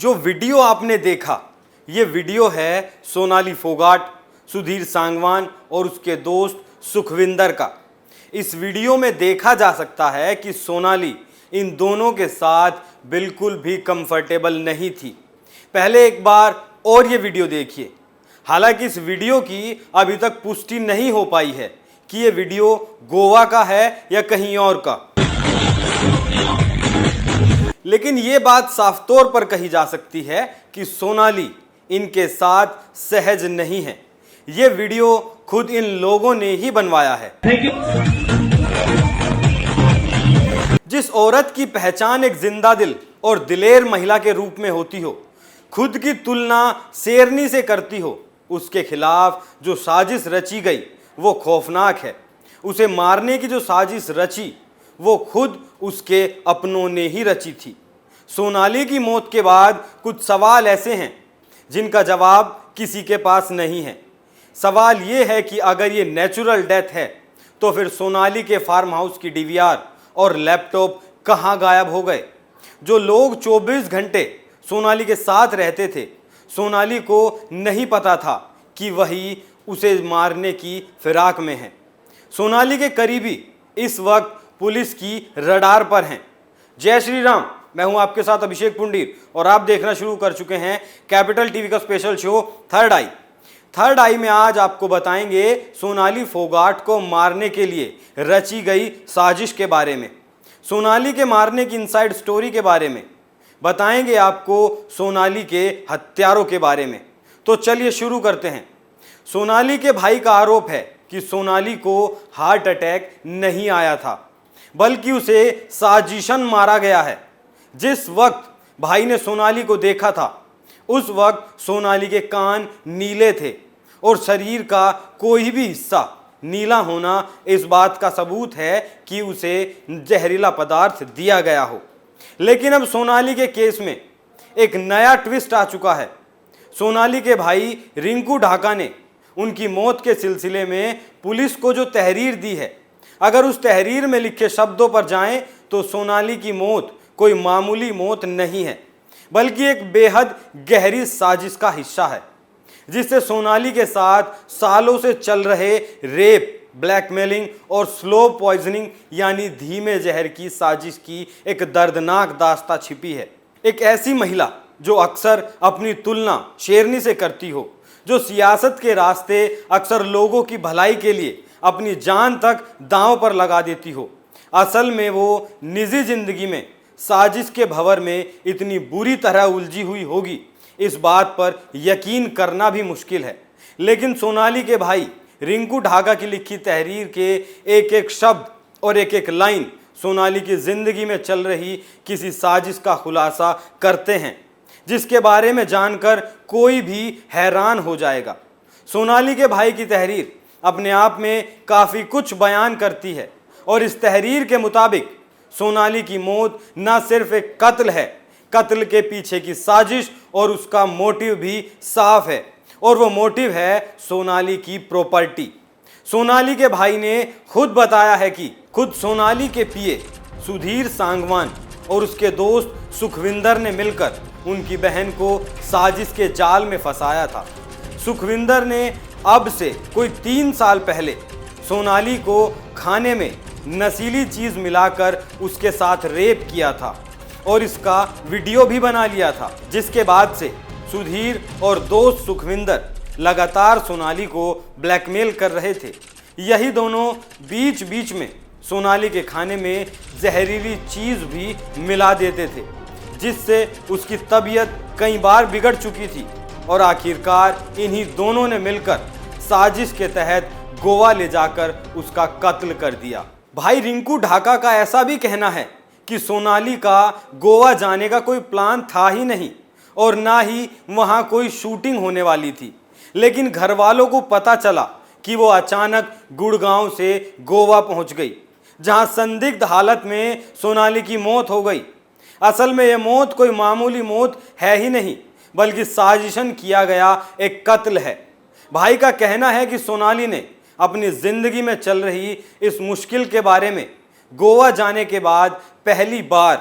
जो वीडियो आपने देखा, ये वीडियो है सोनाली फोगाट, सुधीर सांगवान और उसके दोस्त सुखविंदर का। इस वीडियो में देखा जा सकता है कि सोनाली इन दोनों के साथ बिल्कुल भी कंफर्टेबल नहीं थी। पहले एक बार और ये वीडियो देखिए। हालांकि इस वीडियो की अभी तक पुष्टि नहीं हो पाई है कि ये वीडियो गोवा का है या कहीं और का, लेकिन ये बात साफ तौर पर कही जा सकती है कि सोनाली इनके साथ सहज नहीं है। ये वीडियो खुद इन लोगों ने ही बनवाया है। जिस औरत की पहचान एक जिंदा दिल और दिलेर महिला के रूप में होती हो, खुद की तुलना शेरनी से करती हो, उसके खिलाफ जो साजिश रची गई वो खौफनाक है। उसे मारने की जो साजिश रची वो खुद उसके अपनों ने ही रची थी। सोनाली की मौत के बाद कुछ सवाल ऐसे हैं जिनका जवाब किसी के पास नहीं है। सवाल ये है कि अगर ये नेचुरल डेथ है तो फिर सोनाली के फार्म हाउस की डीवीआर और लैपटॉप कहाँ गायब हो गए? जो लोग 24 घंटे सोनाली के साथ रहते थे, सोनाली को नहीं पता था कि वही उसे मारने की फिराक में है। सोनाली के करीबी इस वक्त पुलिस की रडार पर हैं। जय श्री राम, मैं हूं आपके साथ अभिषेक पुंडीर और आप देखना शुरू कर चुके हैं कैपिटल टीवी का स्पेशल शो थर्ड आई। थर्ड आई में आज आपको बताएंगे सोनाली फोगाट को मारने के लिए रची गई साजिश के बारे में, सोनाली के मारने की इनसाइड स्टोरी के बारे में, बताएंगे आपको सोनाली के हत्यारों के बारे में। तो चलिए शुरू करते हैं। सोनाली के भाई का आरोप है कि सोनाली को हार्ट अटैक नहीं आया था, बल्कि उसे साजिशन मारा गया है। जिस वक्त भाई ने सोनाली को देखा था उस वक्त सोनाली के कान नीले थे और शरीर का कोई भी हिस्सा नीला होना इस बात का सबूत है कि उसे जहरीला पदार्थ दिया गया हो। लेकिन अब सोनाली के केस में एक नया ट्विस्ट आ चुका है। सोनाली के भाई रिंकू ढाका ने उनकी मौत के सिलसिले में पुलिस को जो तहरीर दी है, अगर उस तहरीर में लिखे शब्दों पर जाएं तो सोनाली की मौत कोई मामूली मौत नहीं है, बल्कि एक बेहद गहरी साजिश का हिस्सा है, जिससे सोनाली के साथ सालों से चल रहे रेप, ब्लैकमेलिंग और स्लो पॉइजनिंग यानी धीमे जहर की साजिश की एक दर्दनाक दास्तां छिपी है। एक ऐसी महिला जो अक्सर अपनी तुलना शेरनी से करती हो, जो सियासत के रास्ते अक्सर लोगों की भलाई के लिए अपनी जान तक दांव पर लगा देती हो, असल में वो निजी जिंदगी में साजिश के भंवर में इतनी बुरी तरह उलझी हुई होगी, इस बात पर यकीन करना भी मुश्किल है। लेकिन सोनाली के भाई रिंकू ढाका की लिखी तहरीर के एक एक शब्द और एक एक लाइन सोनाली की जिंदगी में चल रही किसी साजिश का खुलासा करते हैं, जिसके बारे में जानकर कोई भी हैरान हो जाएगा। सोनाली के भाई की तहरीर अपने आप में काफ़ी कुछ बयान करती है और इस तहरीर के मुताबिक सोनाली की मौत न सिर्फ एक कत्ल है, कत्ल के पीछे की साजिश और उसका मोटिव भी साफ है, और वो मोटिव है सोनाली की प्रॉपर्टी। सोनाली के भाई ने खुद बताया है कि खुद सोनाली के पीए सुधीर सांगवान और उसके दोस्त सुखविंदर ने मिलकर उनकी बहन को साजिश के जाल में फंसाया था। सुखविंदर ने अब से कोई 3 साल पहले सोनाली को खाने में नशीली चीज़ मिलाकर उसके साथ रेप किया था और इसका वीडियो भी बना लिया था, जिसके बाद से सुधीर और दोस्त सुखविंदर लगातार सोनाली को ब्लैकमेल कर रहे थे। यही दोनों बीच बीच में सोनाली के खाने में जहरीली चीज़ भी मिला देते थे, जिससे उसकी तबीयत कई बार बिगड़ चुकी थी और आखिरकार इन्हीं दोनों ने मिलकर साजिश के तहत गोवा ले जाकर उसका कत्ल कर दिया। भाई रिंकू ढाका का ऐसा भी कहना है कि सोनाली का गोवा जाने का कोई प्लान था ही नहीं और ना ही वहाँ कोई शूटिंग होने वाली थी, लेकिन घर वालों को पता चला कि वो अचानक गुड़गांव से गोवा पहुँच गई, जहाँ संदिग्ध हालत में सोनाली की मौत हो गई। असल में ये मौत कोई मामूली मौत है ही नहीं, बल्कि साजिशन किया गया एक कत्ल है। भाई का कहना है कि सोनाली ने अपनी जिंदगी में चल रही इस मुश्किल के बारे में गोवा जाने के बाद पहली बार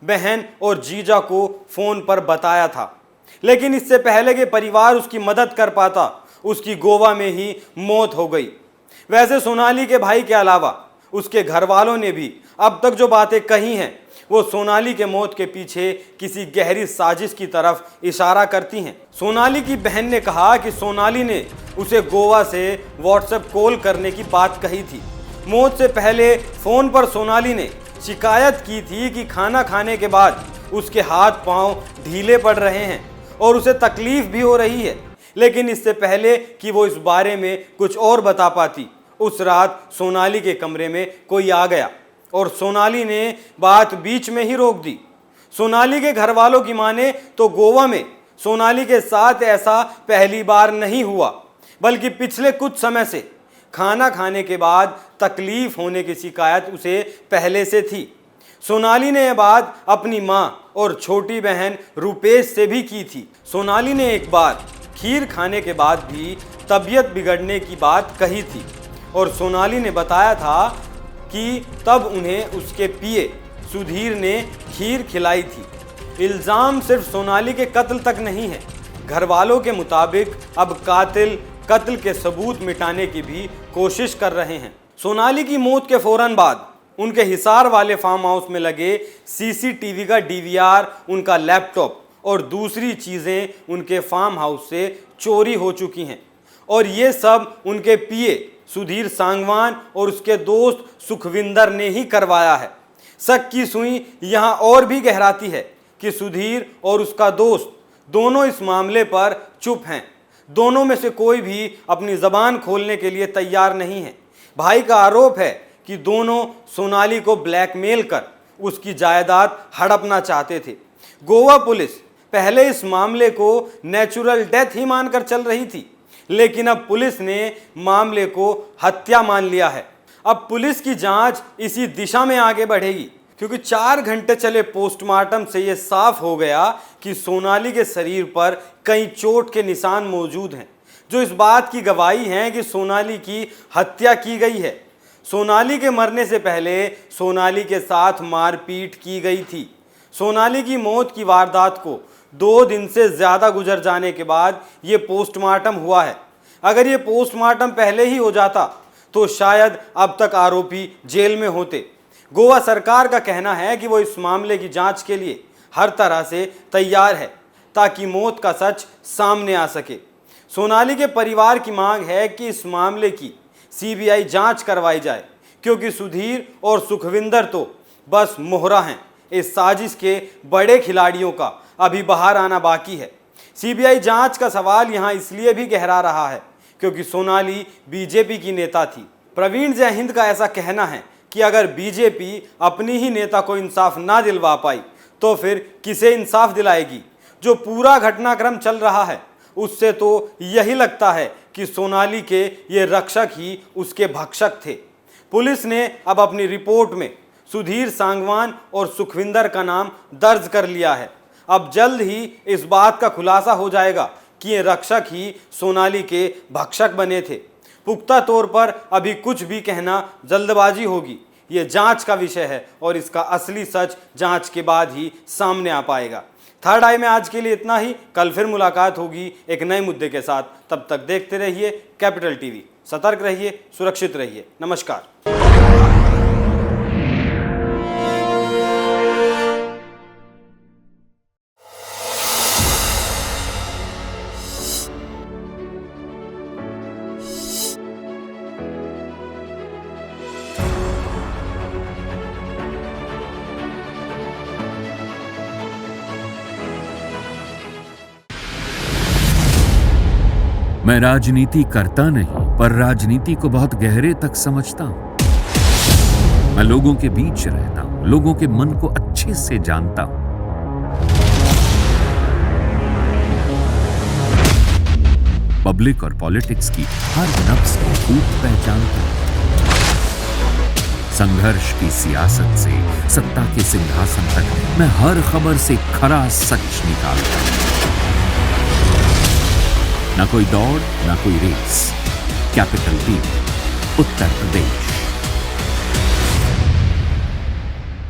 बहन और जीजा को फोन पर बताया था, लेकिन इससे पहले कि परिवार उसकी मदद कर पाता, उसकी गोवा में ही मौत हो गई। वैसे सोनाली के भाई के अलावा उसके घर वालों ने भी अब तक जो बातें कही हैं वो सोनाली के मौत के पीछे किसी गहरी साजिश की तरफ इशारा करती हैं। सोनाली की बहन ने कहा कि सोनाली ने उसे गोवा से व्हाट्सएप कॉल करने की बात कही थी। मौत से पहले फ़ोन पर सोनाली ने शिकायत की थी कि खाना खाने के बाद उसके हाथ पांव ढीले पड़ रहे हैं और उसे तकलीफ भी हो रही है, लेकिन इससे पहले कि वो इस बारे में कुछ और बता पाती, उस रात सोनाली के कमरे में कोई आ गया और सोनाली ने बात बीच में ही रोक दी। सोनाली के घर वालों की माने तो गोवा में सोनाली के साथ ऐसा पहली बार नहीं हुआ, बल्कि पिछले कुछ समय से खाना खाने के बाद तकलीफ होने की शिकायत उसे पहले से थी। सोनाली ने यह बात अपनी मां और छोटी बहन रुपेश से भी की थी। सोनाली ने एक बार खीर खाने के बाद भी तबीयत बिगड़ने की बात कही थी और सोनाली ने बताया था कि तब उन्हें उसके पिए सुधीर ने खीर खिलाई थी। इल्ज़ाम सिर्फ सोनाली के कत्ल तक नहीं है। घर वालों के मुताबिक अब कातिल कत्ल के सबूत मिटाने की भी कोशिश कर रहे हैं। सोनाली की मौत के फौरन बाद उनके हिसार वाले फार्म हाउस में लगे सीसीटीवी का डीवीआर, उनका लैपटॉप और दूसरी चीज़ें उनके फार्म हाउस से चोरी हो चुकी हैं और ये सब उनके पिए सुधीर सांगवान और उसके दोस्त सुखविंदर ने ही करवाया है। शक की सुई यहाँ और भी गहराती है कि सुधीर और उसका दोस्त दोनों इस मामले पर चुप हैं। दोनों में से कोई भी अपनी ज़बान खोलने के लिए तैयार नहीं है। भाई का आरोप है कि दोनों सोनाली को ब्लैकमेल कर उसकी जायदाद हड़पना चाहते थे। गोवा पुलिस पहले इस मामले को नेचुरल डेथ ही मानकर चल रही थी, लेकिन अब पुलिस ने मामले को हत्या मान लिया है। अब पुलिस की जांच इसी दिशा में आगे बढ़ेगी, क्योंकि 4 घंटे चले पोस्टमार्टम से यह साफ हो गया कि सोनाली के शरीर पर कई चोट के निशान मौजूद हैं, जो इस बात की गवाही हैं कि सोनाली की हत्या की गई है। सोनाली के मरने से पहले सोनाली के साथ मारपीट की गई थी। सोनाली की मौत की वारदात को 2 दिन से ज़्यादा गुजर जाने के बाद ये पोस्टमार्टम हुआ है। अगर ये पोस्टमार्टम पहले ही हो जाता तो शायद अब तक आरोपी जेल में होते। गोवा सरकार का कहना है कि वो इस मामले की जांच के लिए हर तरह से तैयार है ताकि मौत का सच सामने आ सके। सोनाली के परिवार की मांग है कि इस मामले की सीबीआई जांच करवाई जाए, क्योंकि सुधीर और सुखविंदर तो बस मोहरा हैं। इस साजिश के बड़े खिलाड़ियों का अभी बाहर आना बाकी है। सीबीआई जांच का सवाल यहाँ इसलिए भी गहरा रहा है क्योंकि सोनाली बीजेपी की नेता थी। प्रवीण जय हिंद का ऐसा कहना है कि अगर बीजेपी अपनी ही नेता को इंसाफ ना दिलवा पाई तो फिर किसे इंसाफ दिलाएगी। जो पूरा घटनाक्रम चल रहा है उससे तो यही लगता है कि सोनाली के ये रक्षक ही उसके भक्षक थे। पुलिस ने अब अपनी रिपोर्ट में सुधीर सांगवान और सुखविंदर का नाम दर्ज कर लिया है। अब जल्द ही इस बात का खुलासा हो जाएगा कि ये रक्षक ही सोनाली के भक्षक बने थे। पुख्ता तौर पर अभी कुछ भी कहना जल्दबाजी होगी। ये जांच का विषय है और इसका असली सच जांच के बाद ही सामने आ पाएगा। थर्ड आई में आज के लिए इतना ही। कल फिर मुलाकात होगी एक नए मुद्दे के साथ। तब तक देखते रहिए कैपिटल टीवी। सतर्क रहिए, सुरक्षित रहिए। नमस्कार। मैं राजनीति करता नहीं, पर राजनीति को बहुत गहरे तक समझता हूं। मैं लोगों के बीच रहता हूं, लोगों के मन को अच्छे से जानता हूं। पब्लिक और पॉलिटिक्स की हर नब्ज को खूब पहचानता हूं। संघर्ष की सियासत से सत्ता के सिंहासन तक मैं हर खबर से खरा सच निकालता हूं। ना कोई दौड़, ना कोई race. Capital TV, Uttar Pradesh.